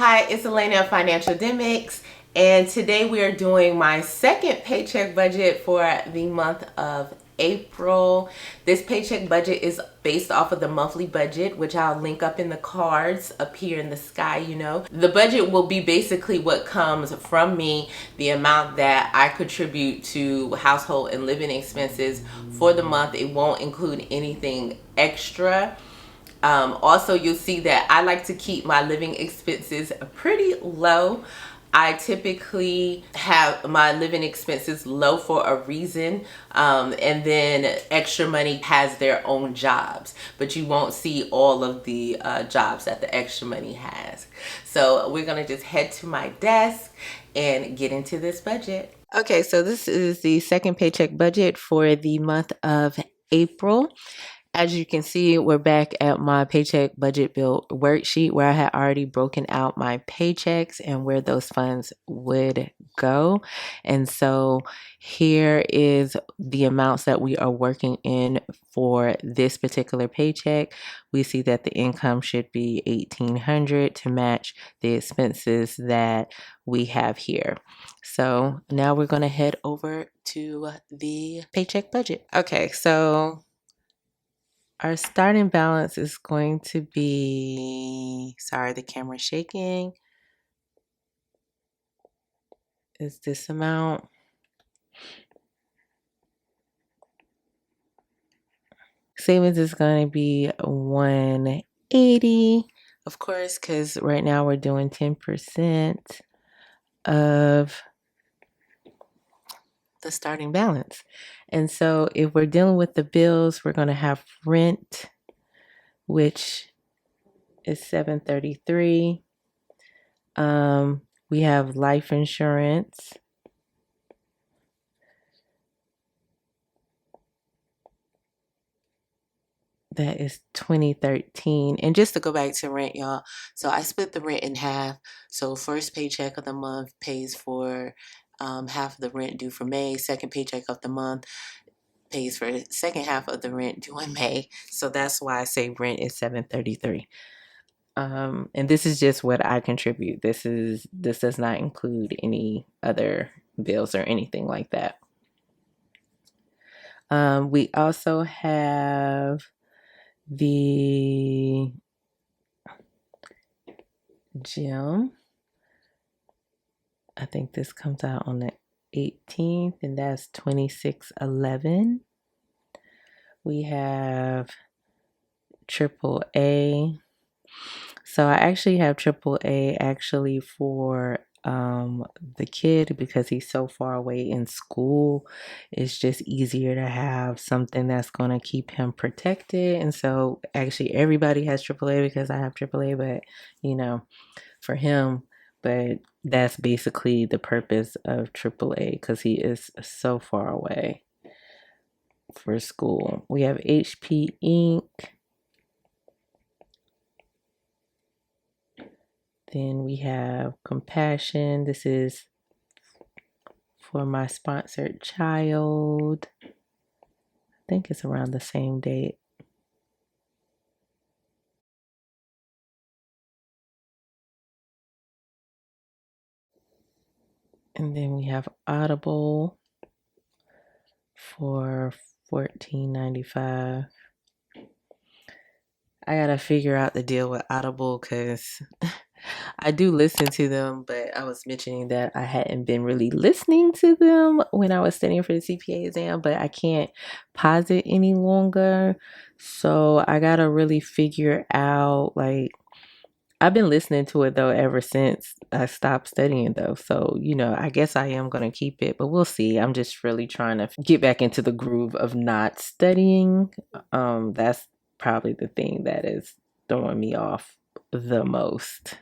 Hi, it's Elena of Financial Demics, and today we are doing my second paycheck budget for the month of April. This paycheck budget is based off of the monthly budget, which I'll link up in the cards up here in the sky. The budget will be basically what comes from me, the amount that I contribute to household and living expenses for the month. It won't include anything extra. Also, you'll see that I like to keep my living expenses pretty low. I typically have my living expenses low for a reason, and then extra money has their own jobs, but you won't see all of the jobs that the extra money has. So we're gonna just head to my desk and get into this budget. Okay, so this is the second paycheck budget for the month of April. As you can see, we're back at my paycheck budget bill worksheet where I had already broken out my paychecks and where those funds would go. And so here is the amounts that we are working in for this particular paycheck. We see that the income should be $1,800 to match the expenses that we have here. So now we're going to head over to the paycheck budget. Okay, so our starting balance is going to be, sorry, the camera's shaking, is this amount. Savings is going to be 180, of course, because right now we're doing 10% of the starting balance. And so if we're dealing with the bills, we're going to have rent, which is $733. We have life insurance. That is 2013. And just to go back to rent, y'all, so I split the rent in half. So first paycheck of the month pays for half of the rent due for May. Second paycheck of the month pays for the second half of the rent due in May. So that's why I say rent is $733. And this is just what I contribute. This does not include any other bills or anything like that. We also have the gym. I think this comes out on the 18th, and that's 2611. We have AAA. So I actually have AAA actually for the kid because he's so far away in school. It's just easier to have something that's going to keep him protected. And so actually everybody has AAA because I have AAA, but for him, but that's basically the purpose of AAA because he is so far away for school. We have HP Inc. Then we have Compassion. This is for my sponsored child. I think it's around the same date. And then we have Audible for $14.95. I gotta figure out the deal with Audible because I do listen to them, but I was mentioning that I hadn't been really listening to them when I was studying for the CPA exam, but I can't pause it any longer. So I gotta really figure out, like, I've been listening to it though ever since I stopped studying though. So, I guess I am going to keep it, but we'll see. I'm just really trying to get back into the groove of not studying. That's probably the thing that is throwing me off the most.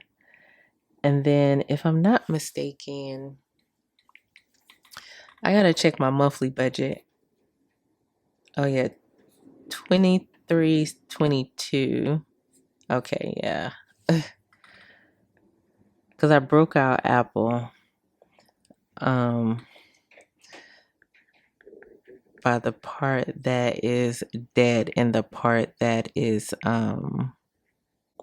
And then if I'm not mistaken, I got to check my monthly budget. Oh yeah, 2322. Okay, yeah. Cuz I broke out Apple. Um by the part that is dead and the part that is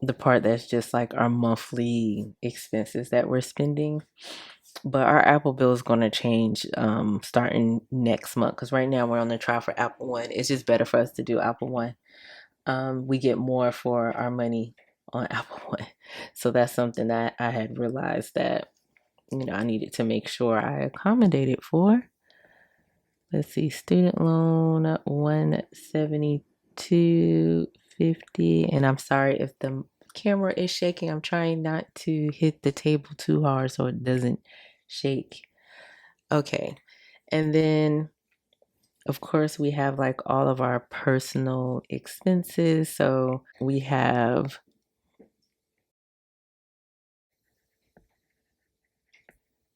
the part that's just like our monthly expenses that we're spending. But our Apple bill is going to change starting next month, because right now we're on the trial for Apple One. It's just better for us to do Apple One. We get more for our money on Apple One. So that's something that I had realized that, I needed to make sure I accommodated for. Let's see, student loan 172.50. And I'm sorry if the camera is shaking. I'm trying not to hit the table too hard so it doesn't shake. Okay. And then of course we have like all of our personal expenses. So we have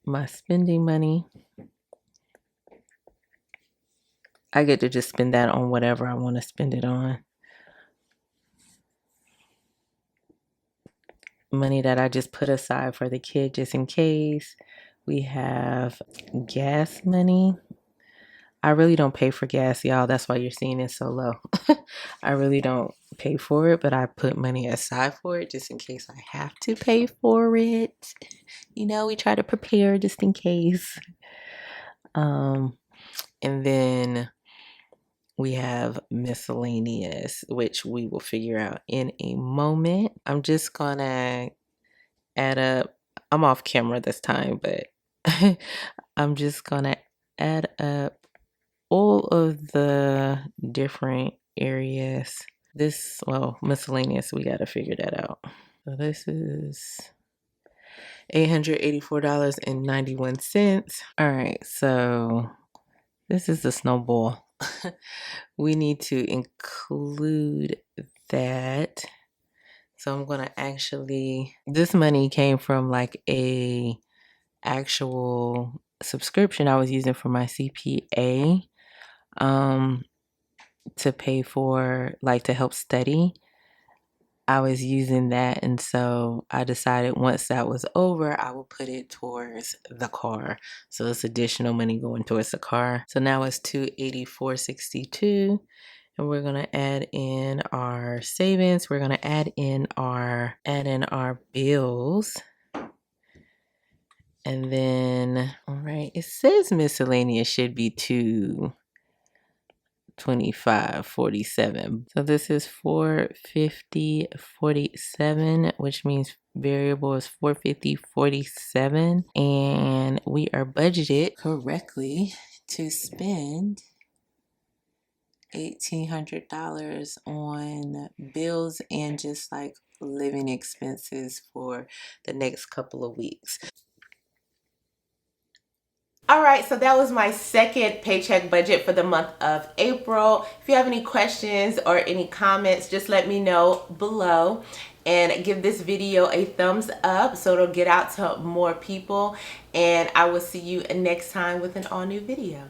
my spending money. I get to just spend that on whatever I want to spend it on. Money that I just put aside for the kid just in case. We have gas money. I really don't pay for gas, y'all. That's why you're seeing it so low. I really don't pay for it, but I put money aside for it just in case I have to pay for it. We try to prepare just in case. And then we have miscellaneous, which we will figure out in a moment. I'm just gonna add up. I'm off camera this time, but I'm just gonna add up all of the different areas. Miscellaneous, we gotta figure that out. So this is $884.91. All right, so this is the snowball. We need to include that. So I'm gonna this money came from like a actual subscription I was using for my CPA to pay for, like, to help study. I was using that, and so I decided once that was over, I would put it towards the car. So it's additional money going towards the car. So now it's $284.62, and we're gonna add in our savings. We're gonna add in our bills. And then, all right, it says miscellaneous should be $225.47. So this is $450.47, which means variable is $450.47, and we are budgeted correctly to spend $1,800 on bills and just like living expenses for the next couple of weeks. All right, so that was my second paycheck budget for the month of April. If you have any questions or any comments, just let me know below, and give this video a thumbs up so it'll get out to more people. And I will see you next time with an all new video.